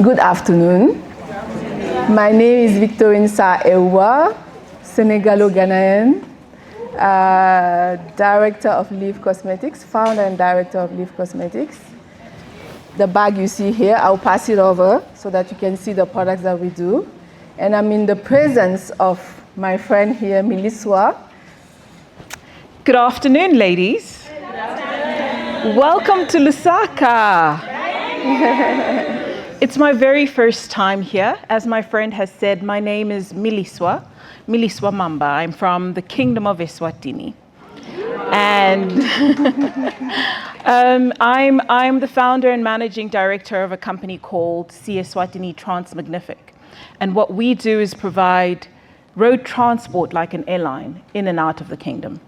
Good afternoon. My name is Victorine Sa-Ewa, Senegalo-Ghanaian, Director of Live Cosmetics, founder and director of Live Cosmetics. The bag you see here, I'll pass it over so that you can see the products that we do. And I'm in the presence of my friend here, Miliswa. Good afternoon, ladies. Good afternoon. Welcome to Lusaka. It's my very first time here. As my friend has said, my name is Miliswa Mamba. I'm from the Kingdom of Eswatini. And I'm the founder and managing director of a company called Eswatini Transmagnific. And what we do is provide road transport like an airline in and out of the kingdom.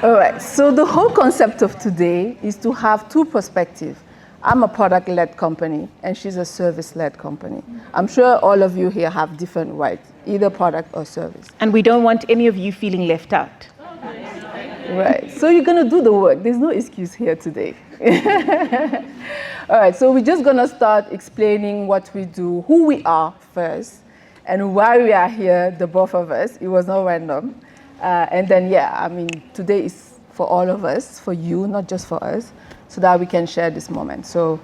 All right, so the whole concept of today is to have two perspectives. I'm a product-led company, and she's a service-led company. I'm sure all of you here have different rights, either product or service. And we don't want any of you feeling left out. Right, so you're gonna do the work. There's no excuse here today. All right, so we're just gonna start explaining what we do, who we are first, and why we are here, the both of us. It was not random. And then, today is for all of us, for you, not just for us, so that we can share this moment. So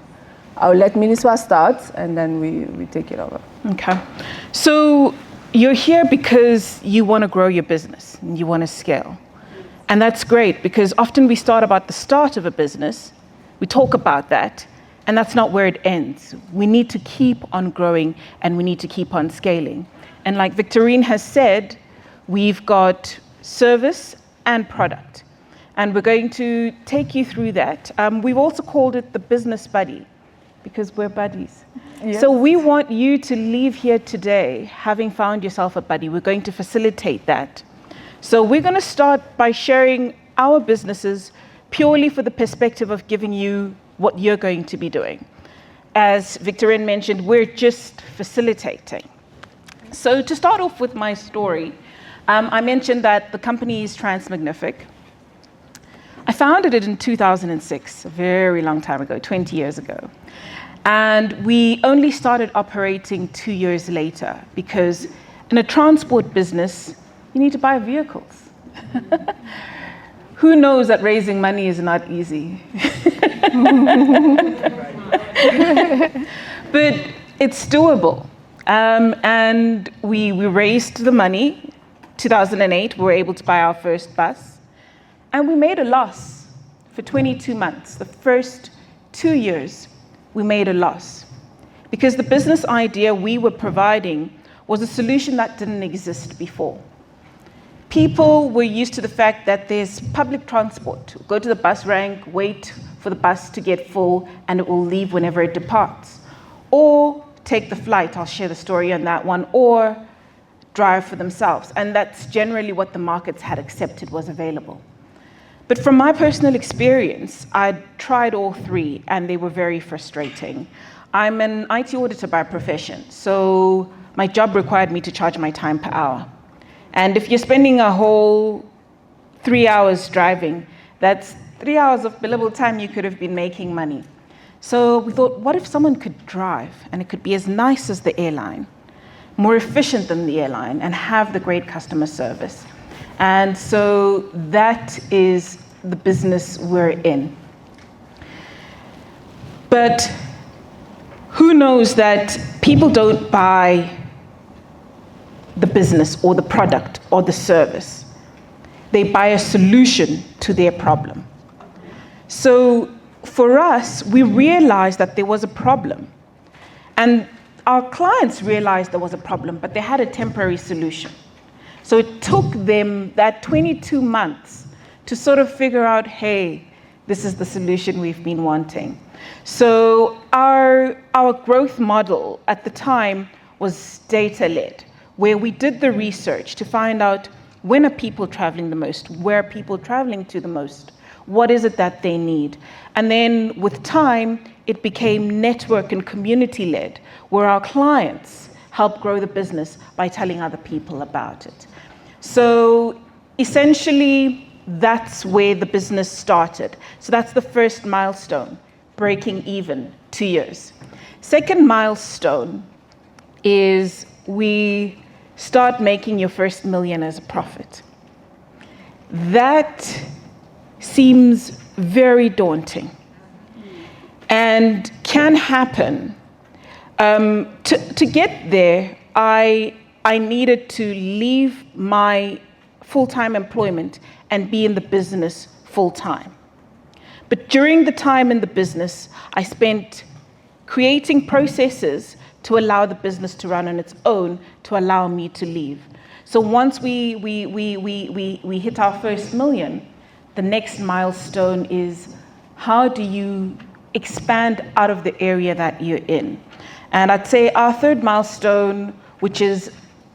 I'll let Miliswa start, and then we take it over. Okay. So you're here because you want to grow your business, and you want to scale. And that's great, because often we start about the start of a business, we talk about that, and that's not where it ends. We need to keep on growing, and we need to keep on scaling. And like Victorine has said, we've got service and product. And we're going to take you through that. We've also called it the business buddy, because we're buddies. Yes. So we want you to leave here today having found yourself a buddy. We're going to facilitate that. So we're going to start by sharing our businesses purely for the perspective of giving you what you're going to be doing. As Victorine mentioned, we're just facilitating. So to start off with my story, I mentioned that the company is Transmagnific. I founded it in 2006, a very long time ago, 20 years ago. And we only started operating 2 years later, because in a transport business, you need to buy vehicles. Who knows that raising money is not easy? But it's doable. And we raised the money. 2008, we were able to buy our first bus. And we made a loss for 22 months. The first 2 years, we made a loss. Because the business idea we were providing was a solution that didn't exist before. People were used to the fact that there's public transport. Go to the bus rank, wait for the bus to get full, and it will leave whenever it departs. Or take the flight, I'll share the story on that one, or drive for themselves. And that's generally what the markets had accepted was available. But from my personal experience, I'd tried all three, and they were very frustrating. I'm an IT auditor by profession, so my job required me to charge my time per hour. And if you're spending a whole 3 hours driving, that's 3 hours of billable time you could have been making money. So we thought, what if someone could drive, and it could be as nice as the airline, more efficient than the airline, and have the great customer service? And so that is the business we're in. But who knows that people don't buy the business or the product or the service. They buy a solution to their problem. So for us, we realized that there was a problem. And our clients realized there was a problem, but they had a temporary solution. So it took them that 22 months to sort of figure out, hey, this is the solution we've been wanting. So our growth model at the time was data-led, where we did the research to find out when are people traveling the most, where are people traveling to the most, what is it that they need. And then with time, it became network and community-led, where our clients help grow the business by telling other people about it. So essentially, that's where the business started. So that's the first milestone, breaking even, 2 years. Second milestone is we start making your first million as a profit. That seems very daunting and can happen. To get there, I needed to leave my full-time employment and be in the business full-time. But during the time in the business, I spent creating processes to allow the business to run on its own, to allow me to leave. So once we hit our first million, the next milestone is how do you expand out of the area that you're in? And I'd say our third milestone, which is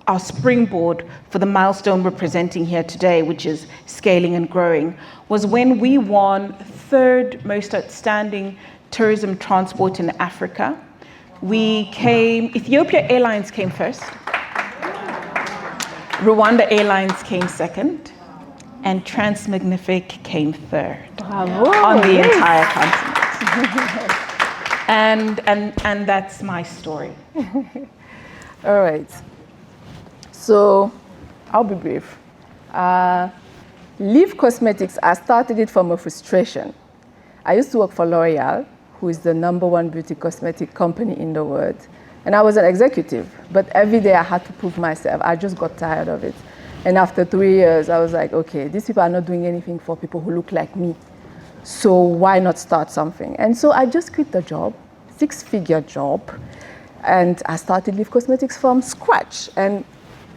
our springboard for the milestone we're presenting here today, which is scaling and growing, was when we won third most outstanding tourism transport in Africa. Ethiopia Airlines came first, Rwanda Airlines came second, and Transmagnific came third. Bravo. On the entire continent. And that's my story. All right. So I'll be brief. Leaf Cosmetics, I started it from a frustration. I used to work for L'Oreal, who is the #1 beauty cosmetic company in the world. And I was an executive, but every day I had to prove myself. I just got tired of it. And after 3 years, I was like, okay, these people are not doing anything for people who look like me. So why not start something? And so I just quit the job, 6-figure job, and I started Leaf Cosmetics from scratch. And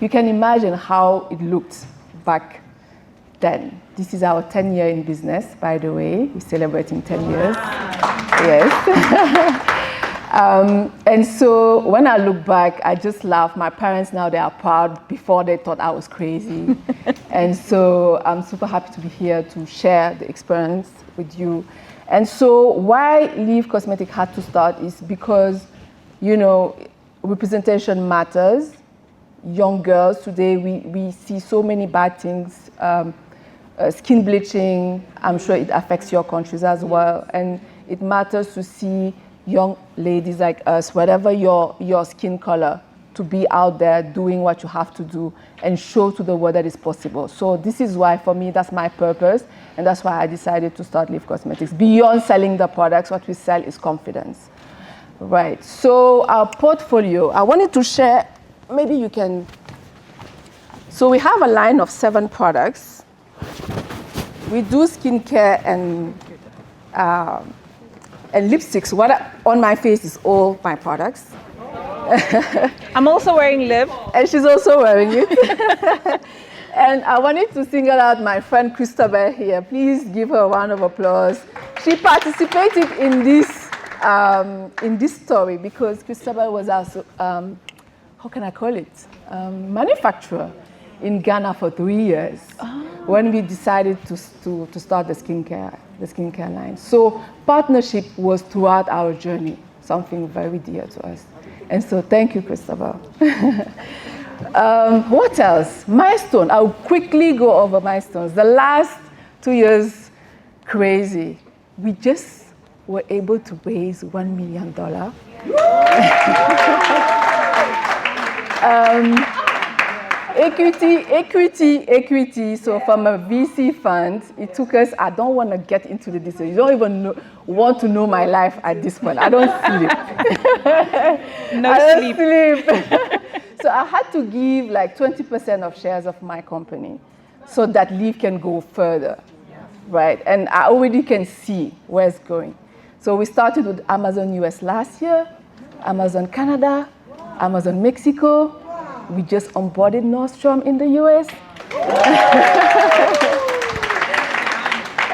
you can imagine how it looked back then. This is our 10-year in business, by the way. We're celebrating 10 years. Yes. And so when I look back, I just laugh. My parents now, they are proud. Before, they thought I was crazy. And so I'm super happy to be here to share the experience with you. And so why Leaf Cosmetics had to start is because, you know, representation matters. Young girls today, we see so many bad things. Skin bleaching, I'm sure it affects your countries as well. And it matters to see young ladies like us, whatever your skin color, to be out there doing what you have to do and show to the world that it's possible. So this is why, for me, that's my purpose. And that's why I decided to start Leaf Cosmetics. Beyond selling the products, what we sell is confidence. Right, so our portfolio, I wanted to share, maybe you can. So we have a line of 7 products. We do skincare and lipsticks. On my face is all my products. I'm also wearing lip. And she's also wearing it. And I wanted to single out my friend Christabel here. Please give her a round of applause. She participated in this story because Christabel was also, how can I call it, manufacturer in Ghana for 3 years. When we decided to start the skincare line. So partnership was throughout our journey, something very dear to us. And so thank you, Christabel. What else? Milestone. I'll quickly go over milestones. The last 2 years, crazy. We just were able to raise $1 million. Equity. So from a VC fund, it took us, I don't want to get into the details. You don't even want to know my life at this point. I don't sleep. I don't sleep. So I had to give like 20% of shares of my company so that Leaf can go further, right? And I already can see where it's going. So we started with Amazon US last year, Amazon Canada, Amazon Mexico. We just onboarded Nordstrom in the US.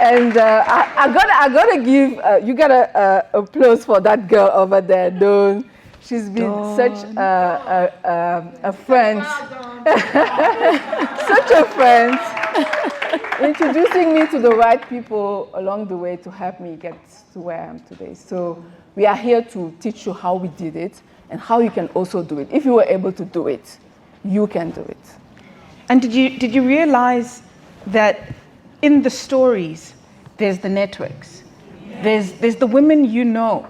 And I gotta give, you gotta applause for that girl over there, Dawn. She's been such a friend, such a friend, introducing me to the right people along the way to help me get to where I am today. So we are here to teach you how we did it and how you can also do it. If you were able to do it, you can do it. And did you realize that in the stories, there's the networks, there's the women you know,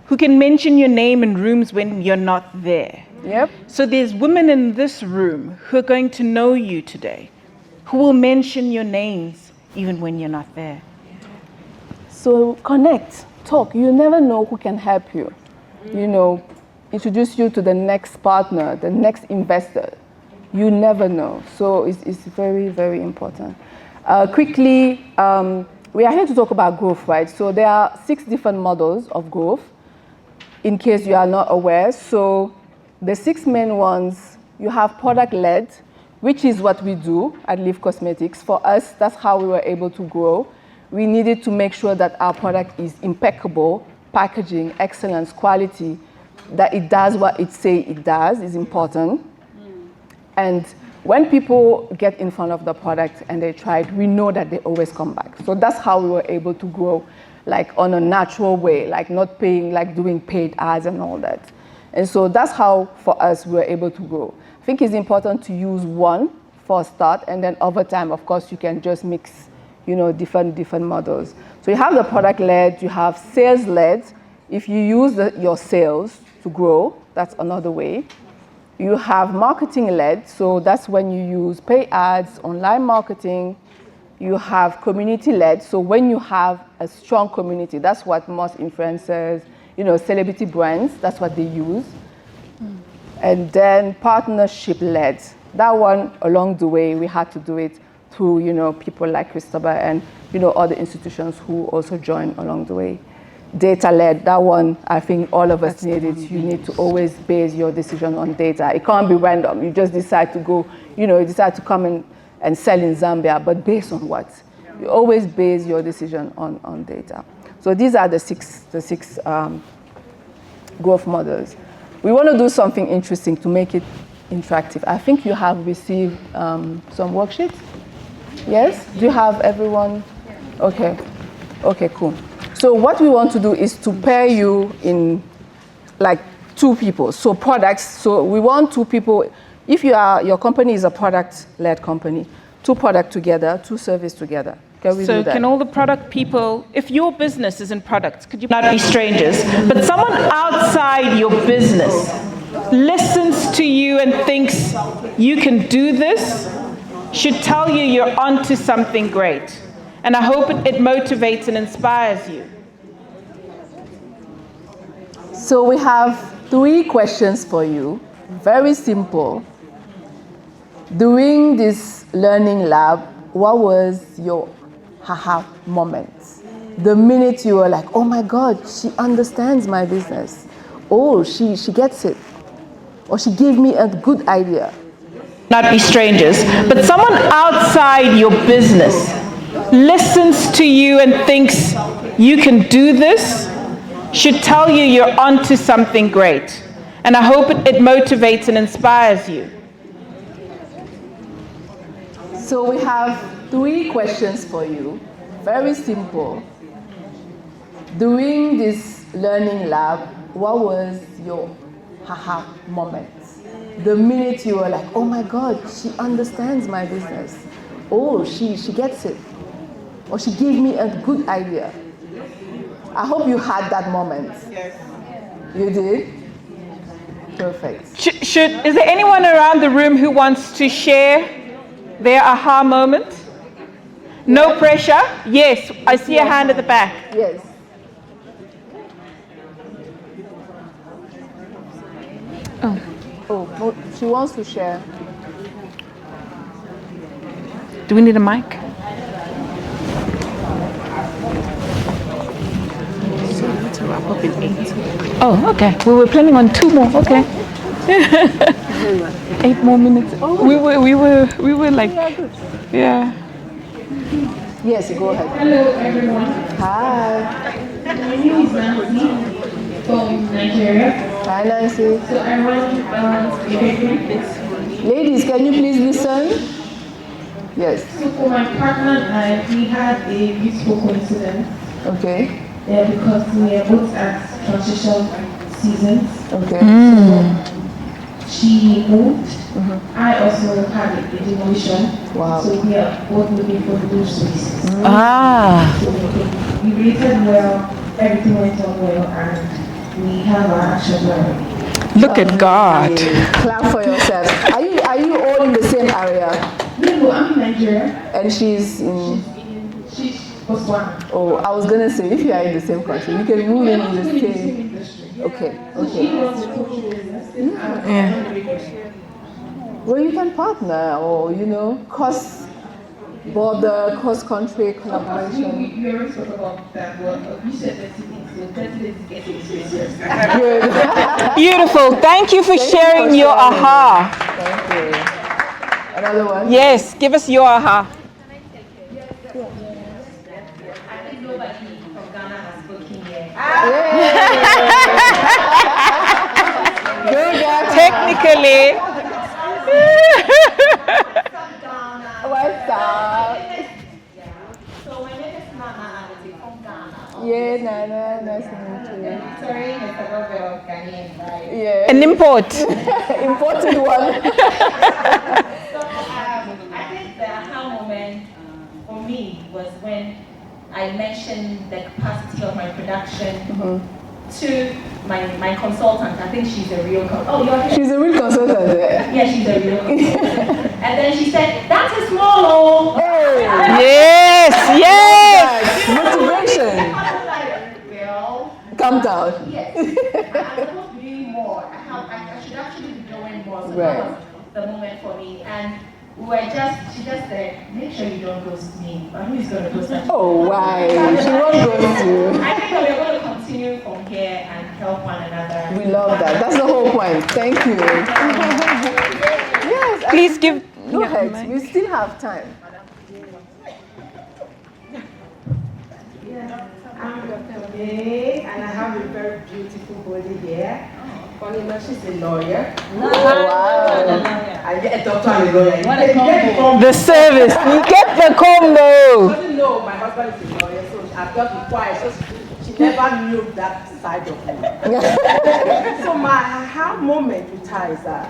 who can mention your name in rooms when you're not there. Yep. So there's women in this room who are going to know you today, who will mention your names even when you're not there. So connect, talk. You never know who can help you. You know, introduce you to the next partner, the next investor. You never know. So it's very, very important. Quickly, we are here to talk about growth, right? So there are 6 different models of growth, in case you are not aware. So the 6 main ones, you have product-led, which is what we do at Live Cosmetics. For us, that's how we were able to grow. We needed to make sure that our product is impeccable, packaging, excellence, quality, that it does what it say it does is important. And when people get in front of the product and they try it, we know that they always come back. So that's how we were able to grow, like on a natural way, like not paying, like doing paid ads and all that. And so that's how, for us, we were able to grow. I think it's important to use one for a start, and then over time, of course, you can just mix, you know, different models. So you have the product-led, you have sales-led. If you use your sales to grow, that's another way. You have marketing-led, so that's when you use pay ads, online marketing. You have community-led, so when you have a strong community, that's what most influencers, you know, celebrity brands, that's what they use. And then partnership-led. That one, along the way, we had to do it through, you know, people like Christopher and, you know, other institutions who also joined along the way. Data-led, that one, I think all of us need it. You need to always base your decision on data. It can't be random. You just decide to go, you know, you decide to come in and sell in Zambia, but based on what? You always base your decision on data. So these are the six growth models. We want to do something interesting to make it interactive. I think you have received some worksheets. Yes? Do you have everyone? Okay. Okay, cool. So what we want to do is to pair you in like 2 people. So products, so we want 2 people. If your company is a product-led company, 2 products together, 2 service together. Can we do that? So can all the product people, if your business is in products, could you not be strangers, but someone outside your business listens to you and thinks you can do this, should tell you you're onto something great. And I hope it motivates and inspires you. So we have 3 questions for you, very simple. During this learning lab, what was your haha moment? The minute you were like, oh my God, she understands my business. Oh, she gets it. Or she gave me a good idea. Not be strangers, but someone outside your business listens to you and thinks you can do this, should tell you you're onto something great. And I hope it motivates and inspires you. So we have 3 questions for you, very simple. During this learning lab, what was your haha moment? The minute you were like, oh my God, she understands my business. Oh, she gets it. Or she gave me a good idea. I hope you had that moment. Yes. You did? Perfect. Is there anyone around the room who wants to share their aha moment? No pressure? Yes, I see a hand at the back. Yes. Oh, she wants to share. Do we need a mic? So we need to wrap up in 8. Oh, okay. We were planning on 2 more. Okay. 8 more minutes. Oh, we were like, yeah. Yes, go ahead. Hello, everyone. Hi. My name is Nancy from Nigeria. Hi, Nancy. So I run a bakery business. Ladies, can you please listen? Yes. So for my partner and I, we had a beautiful coincidence. Okay. Because we are both at transition seasons. Okay. So she moved. I also had a demotion. Wow. So we are both looking for new spaces. Ah. So we related well, everything went on well, and we have our action plan. Look at God. Clap for yourself. Are you all in the same area? No, I'm in Nigeria. And she's in... She's Botswana. Oh, I was gonna say, if you are in the same country, you can move in the same... Okay. Yeah. Well, you can partner or, cross-country collaboration. We already talked about that one. You said 30 minutes, so 30 minutes to get to experience. Good. Beautiful. Thank you for sharing your aha. Thank you. Another one? Yes, give us your aha. I think nobody from Ghana has spoken yet. Good. Technically. What's up? So my name is Nana and I'm from Ghana. Yeah, Nana, nice to meet you. Sorry, Mr. Robert, Ghanaian, right? Yeah. An import. Important one. So I think the aha moment for me was when I mentioned the capacity of my production to my consultant. I think she's a real consultant. Oh, you're here. She's a real consultant there. Yeah, she's a real consultant. And then she said, that's a small oh. Hey! Yes, yes. Motivation. I was like, well, Calm down. yes, I'm supposed to be doing more. I should actually be doing more. So Right. that was the moment for me. And she just said, make sure you don't ghost me. But who is going to ghost us? Oh, why? She won't go to. I think that we're going to continue from here and help one another. We love that. That's the whole point. Thank you. Yes. Please give. Go ahead. We still have time. I'm Dr. May, and I have a very beautiful body here. Funny enough, she's a lawyer. Wow. I get a doctor and a lawyer. The service. You get the combo. She doesn't know my husband is a lawyer, so I've got to quiet. So she never knew that side of me. So my aha moment with her is that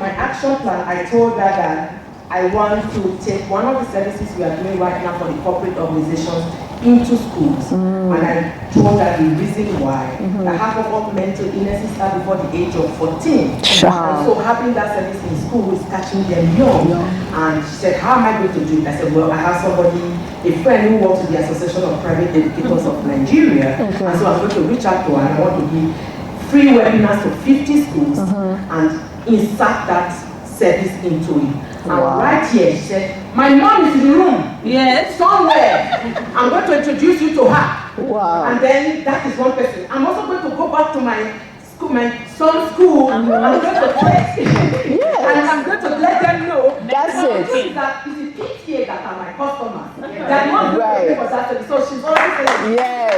my action plan, I told her that I want to take one of the services we are doing right now for the corporate organizations into schools. And I told her the reason why. That half of all mental illnesses start before the age of 14. Sure. And so having that service in school is catching them young. And she said, how am I going to do it? I said, well, I have somebody, a friend who works with the Association of Private Educators of Nigeria. And so I'm going to reach out to her and I want to give free webinars to 50 schools and insert that service into it. And right here, she said, my mom is in the room. Yes. Somewhere. I'm going to introduce you to her. Wow. And then that is one person. I'm also going to go back to my school, my son's school. I'm going to text. And I'm going to let them know. That's it. That it's the PTA that are my customers. They're not going to pay for that service. So she's already saying. Yes.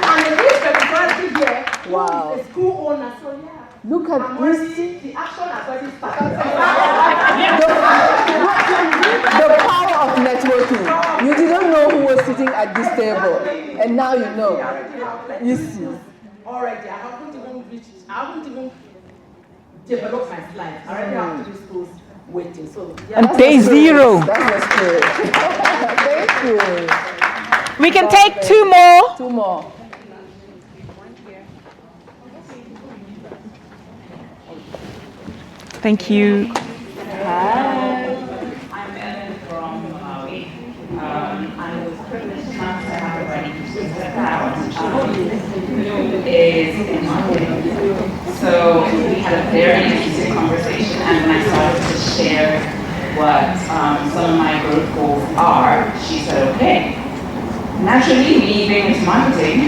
And the least representative here, Wow. who is a school owner. So yeah. Look at I'm this. already, the action has already started. The power of networking. You didn't know who was sitting at this table, and now you know. You see. Already, I haven't even developed my slides. I already have 3 schools waiting. So yeah. And day zero. That's the spirit. Thank you. We can take 2 more. 2 more. Thank you. I'm Ellen from AWEC. I was privileged enough to have a writing background, who is in marketing. So we had a very interesting conversation, and when I started to share what some of my growth goals are, she said, okay, naturally, me being into marketing,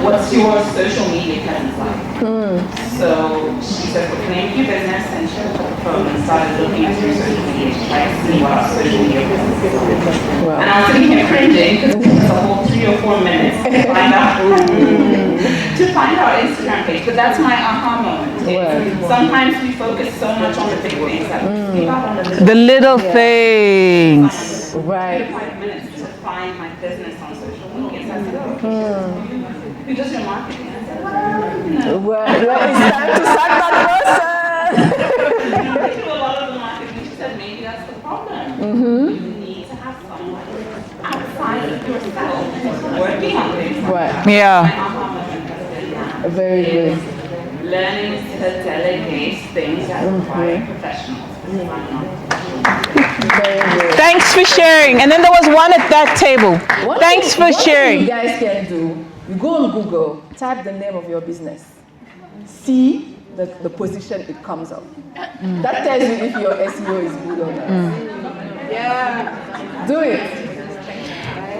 what's your social media presence like? So she said, well, can I give you business? And she took the phone and started looking at your social media to try to see what our social media presence is like. And I was sitting here cringing because it took us a whole 3 or 4 minutes to find our Instagram page. But that's my aha moment. Sometimes we focus so much on the big things that we skip out on The little things. Right. 5 minutes to find my business on social media. So I said, oh, who does your marketing? I said, well, Well, it's time to sack that person. I do a lot of the marketing. She said, maybe that's the problem. You need to have someone outside of yourself working on things. Right. Yeah. My aha moment has been Very good. Learning to delegate things that require professionals. Very good. Thanks for sharing. And then there was one at that table. Thanks for One thing sharing. you guys can do, you go on Google, type the name of your business. See the position it comes up. That tells you if your SEO is good or not. Yeah. Do it.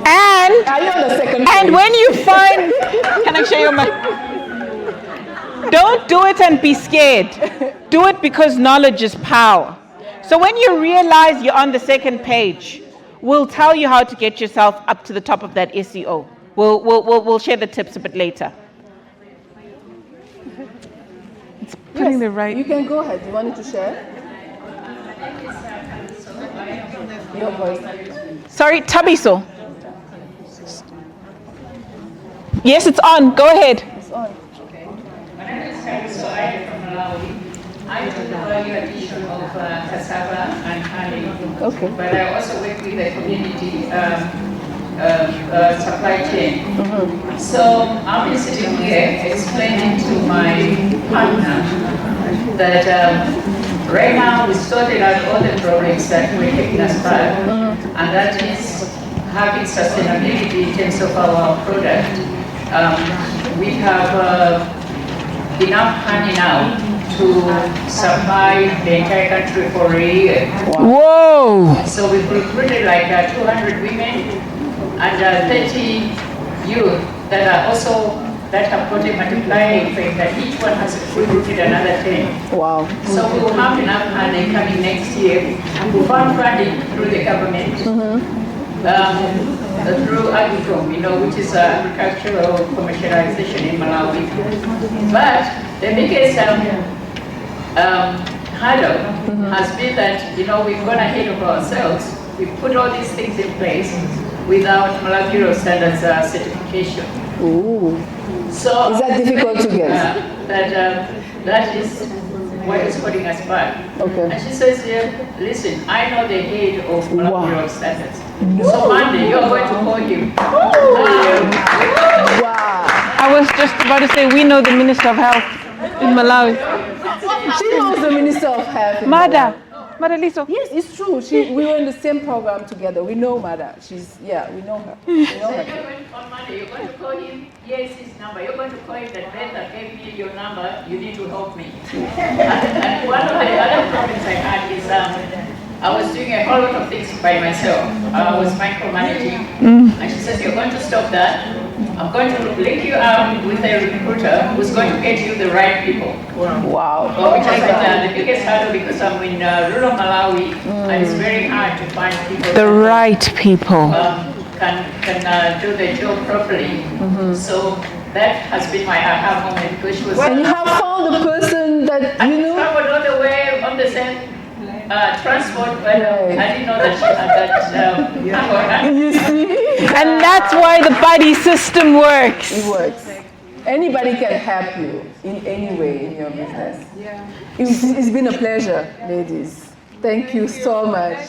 And Are you on the second And page? when you find, can I show you my? Don't do it and be scared. Do it because knowledge is power. So when you realize you're on the second page, we'll tell you how to get yourself up to the top of that SEO. We'll share the tips a bit later. It's putting the right. You can go ahead. You wanted to share? Your voice. Sorry, Tabiso. Yes, it's on. Go ahead. It's on. My name is Tabiso. I'm from Malawi. I do the value addition of cassava and honey. Okay. But I also work with the community supply chain. So I've been sitting here explaining to my partner that right now we sorted out all the problems that were taking us back, and that is having sustainability in terms of our product. We have enough honey now to supply the entire country for a year. Whoa! So we've recruited like 200 women and 30 youth that are also, that have got a multiplying effect, that each one has recruited another 10. Wow. So we will have enough honey coming next year. We found funding through the government, through Agricom, which is agricultural commercialization in Malawi. But the biggest hurdle has been that, we've gone ahead of ourselves. We've put all these things in place without Malawi Bureau Standards certification. Ooh. So Is that difficult to get? That is what is holding us back. Okay. And she says, listen, I know the head of Malawi Wow. Bureau Standards. So Monday, you're going to call him. Wow. I was just about to say, we know the Minister of Health in Malawi. She knows the Minister of Health. in Mada. Malawi. Mada Liso. Yes, it's true. We were in the same program together. We know Mada. We know her. We know her. On Monday, you're going to call him. Here's his number. You're going to call him that Beth gave me your number. You need to help me. And one of the other problems I had is I was doing a whole lot of things by myself. I was micromanaging. And she says, you're going to stop that. I'm going to link you up with a recruiter who's going to get you the right people. Wow. Which has been the biggest hurdle because I'm in rural Malawi and it's very hard to find people The right people. can do the job properly. So that has been my aha moment because she was. And you have found the person that I you know. traveled all the way on the same transport, but I didn't know that she had that. You see? And that's why the buddy system works. It works. Anybody can help you in any way in your business. It's been a pleasure, ladies. Thank you so much.